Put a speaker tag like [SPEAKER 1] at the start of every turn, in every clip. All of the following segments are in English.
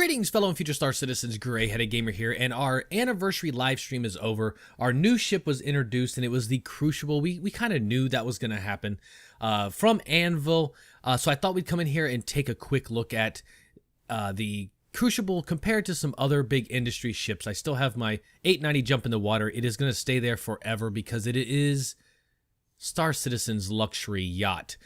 [SPEAKER 1] Greetings, fellow and future star citizens. Gray-headed gamer here, and our anniversary live stream is over. Our new ship was introduced, and it was the Crucible. We kind of knew that was going to happen from Anvil, so I thought we'd come in here and take a quick look at the Crucible compared to some other big industry ships. I still have my 890 jump in the water. It is going to stay there forever because it is Star Citizen's luxury yacht.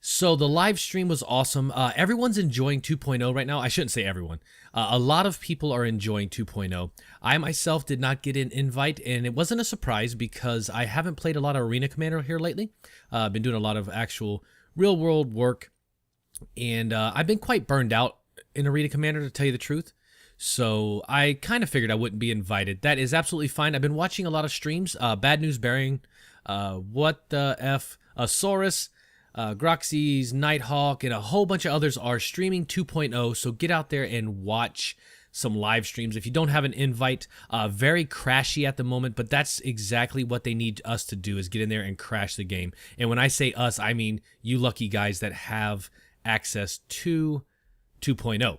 [SPEAKER 1] So the live stream was awesome. Everyone's enjoying 2.0 right now. I shouldn't say everyone. A lot of people are enjoying 2.0. I myself did not get an invite, and it wasn't a surprise because I haven't played a lot of Arena Commander here lately. I've been doing a lot of actual real-world work, and I've been quite burned out in Arena Commander, to tell you the truth. So I kind of figured I wouldn't be invited. That is absolutely fine. I've been watching a lot of streams. Bad News Bearing, What the F, Saurus, Groxy's, Nighthawk, and a whole bunch of others are streaming 2.0, so get out there and watch some live streams. If you don't have an invite, very crashy at the moment, but that's exactly what they need us to do, is get in there and crash the game. And when I say us, I mean you lucky guys that have access to 2.0.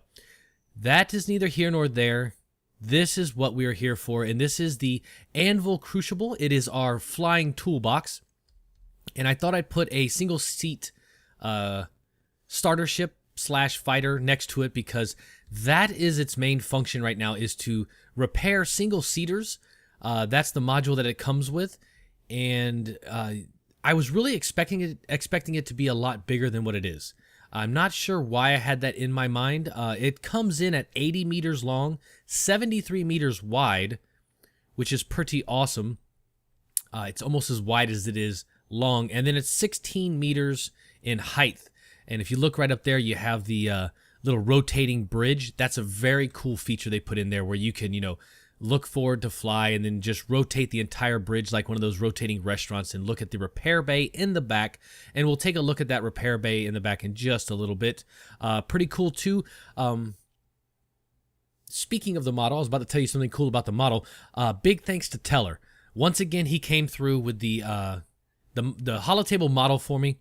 [SPEAKER 1] That is neither here nor there. This is what we are here for, and this is the Anvil Crucible. It is our flying toolbox. And I thought I'd put a single seat starter ship / fighter next to it, because that is its main function right now, is to repair single seaters. That's the module that it comes with, and I was really expecting it to be a lot bigger than what it is. I'm not sure why I had that in my mind. It comes in at 80 meters long, 73 meters wide, which is pretty awesome. It's almost as wide as it is long, and then it's 16 meters in height. And if you look right up there, you have the little rotating bridge. That's a very cool feature they put in there, where you can, look forward to fly and then just rotate the entire bridge like one of those rotating restaurants and look at the repair bay in the back. And we'll take a look at that repair bay in the back in just a little bit. Pretty cool too. Speaking of the model, I was about to tell you something cool about the model. Big thanks to Teller. Once again, he came through with the holotable model for me.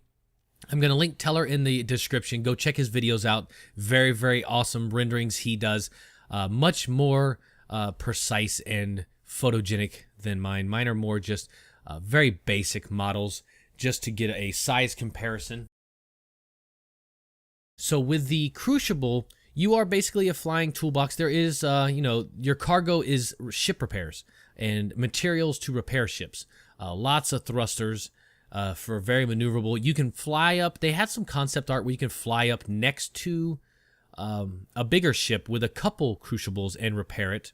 [SPEAKER 1] I'm going to link Teller in the description. Go check his videos out. Very, very awesome renderings he does. Much more precise and photogenic than mine. Mine are more just very basic models, just to get a size comparison. So with the Crucible, you are basically a flying toolbox. There is, your cargo is ship repairs and materials to repair ships. Lots of thrusters for very maneuverable. You can fly up. They had some concept art where you can fly up next to a bigger ship with a couple Crucibles and repair it.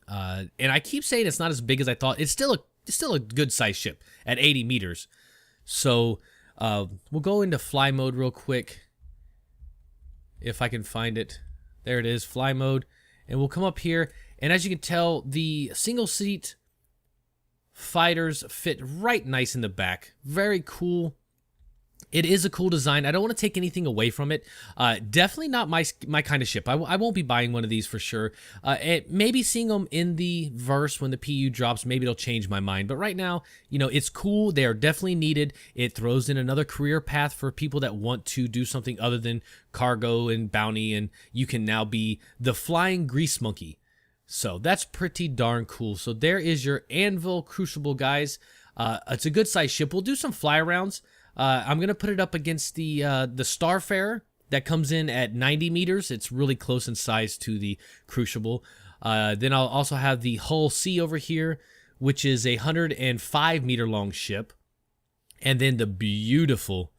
[SPEAKER 1] And I keep saying it's not as big as I thought. It's still a good size ship at 80 meters. So we'll go into fly mode real quick, if I can find it. There it is, fly mode. And we'll come up here, and as you can tell, the single seat fighters fit right nice in the back. Very cool. It is a cool design. I don't want to take anything away from it. Definitely not my kind of ship. I won't be buying one of these for sure. Maybe seeing them in the verse when the PU drops, maybe it'll change my mind. But right now, it's cool. They are definitely needed. It throws in another career path for people that want to do something other than cargo and bounty, and you can now be the flying grease monkey. So that's pretty darn cool. So there is your Anvil Crucible, guys. It's a good size ship. We'll do some fly arounds. I'm going to put it up against the Starfarer that comes in at 90 meters. It's really close in size to the Crucible. Then I'll also have the Hull C over here, which is a 105 meter long ship. And then the beautiful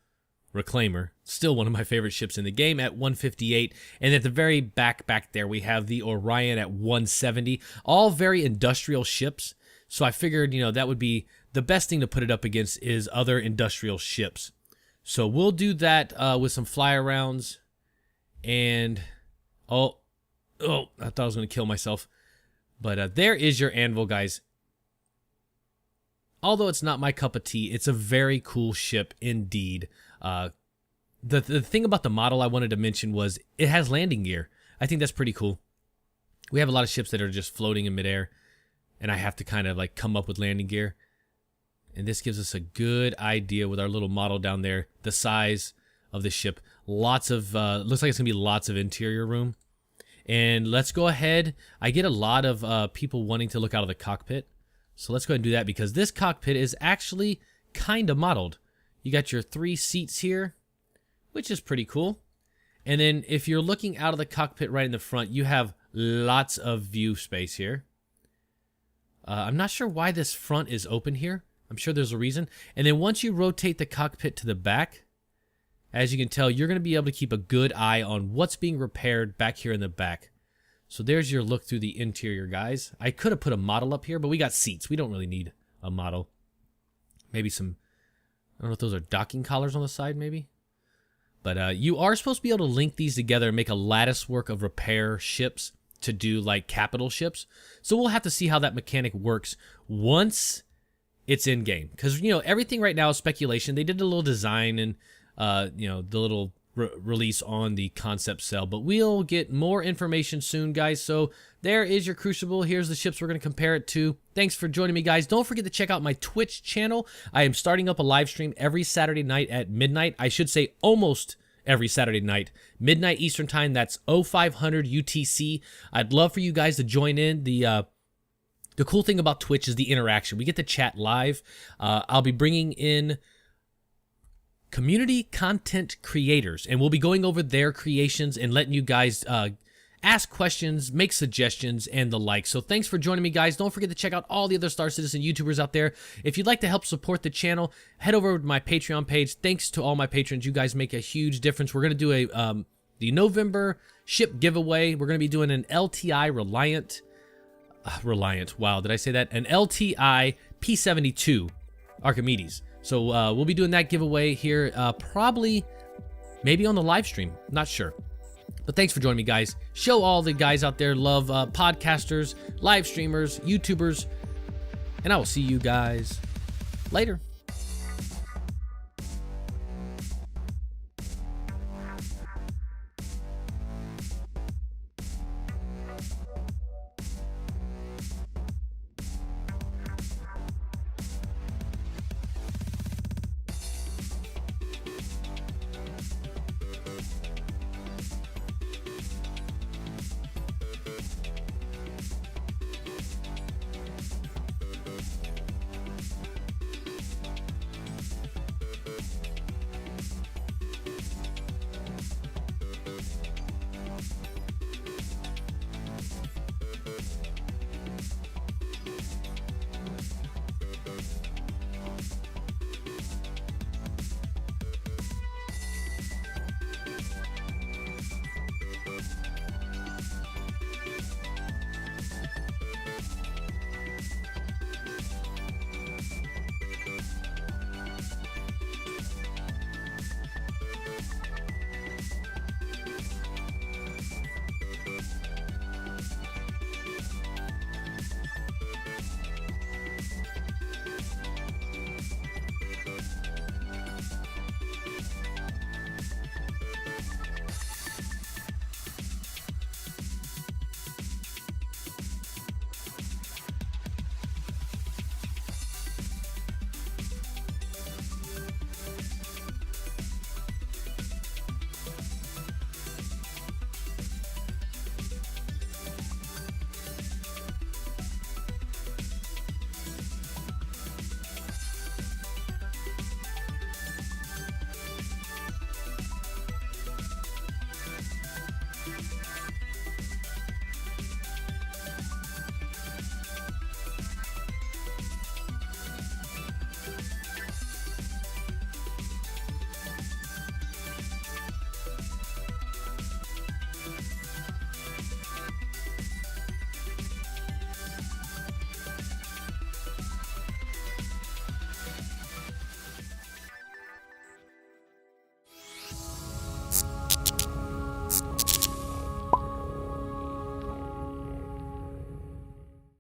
[SPEAKER 1] Reclaimer, still one of my favorite ships in the game, at 158. And at the very back there, we have the Orion at 170. All very industrial ships. So I figured, that would be the best thing to put it up against, is other industrial ships. So we'll do that with some fly arounds. And, oh, I thought I was going to kill myself. But there is your Anvil, guys. Although it's not my cup of tea, it's a very cool ship indeed. The thing about the model I wanted to mention was it has landing gear. I think that's pretty cool. We have a lot of ships that are just floating in midair, and I have to kind of like come up with landing gear. And this gives us a good idea with our little model down there, the size of the ship. Lots of, looks like it's gonna be lots of interior room. And let's go ahead. I get a lot of people wanting to look out of the cockpit. So let's go ahead and do that because this cockpit is actually kind of modeled. You got your 3 seats here, which is pretty cool. And then if you're looking out of the cockpit right in the front, you have lots of view space here. I'm not sure why this front is open here. I'm sure there's a reason. And then once you rotate the cockpit to the back, as you can tell, you're going to be able to keep a good eye on what's being repaired back here in the back. So there's your look through the interior, guys. I could have put a model up here, but we got seats. We don't really need a model. Maybe some, I don't know if those are docking collars on the side, maybe. But you are supposed to be able to link these together and make a lattice work of repair ships to do like capital ships. So we'll have to see how that mechanic works once it's in game. Because, you know, everything right now is speculation. They did a little design and, you know, the little release on the concept cell. But we'll get more information soon, guys. So there is your Crucible. Here's the ships we're going to compare it to. Thanks for joining me, guys. Don't forget to check out my Twitch channel. I am starting up a live stream every Saturday night at midnight. I should say almost every Saturday night, midnight Eastern time. That's 0500 UTC. I'd love for you guys to join in. The cool thing about Twitch is the interaction. We get to chat live. I'll be bringing in community content creators, and we'll be going over their creations and letting you guys ask questions, make suggestions, and the like. So thanks for joining me, guys. Don't forget to check out all the other Star Citizen YouTubers out there. If you'd like to help support the channel, head over to my Patreon page. Thanks to all my patrons. You guys make a huge difference. We're going to do a the November ship giveaway. We're going to be doing an LTI Reliant. Wow, did I say that? An LTI P-72 Archimedes. So we'll be doing that giveaway here probably maybe on the live stream. Not sure. But thanks for joining me, guys. Show all the guys out there love, podcasters, live streamers, YouTubers, and I will see you guys later.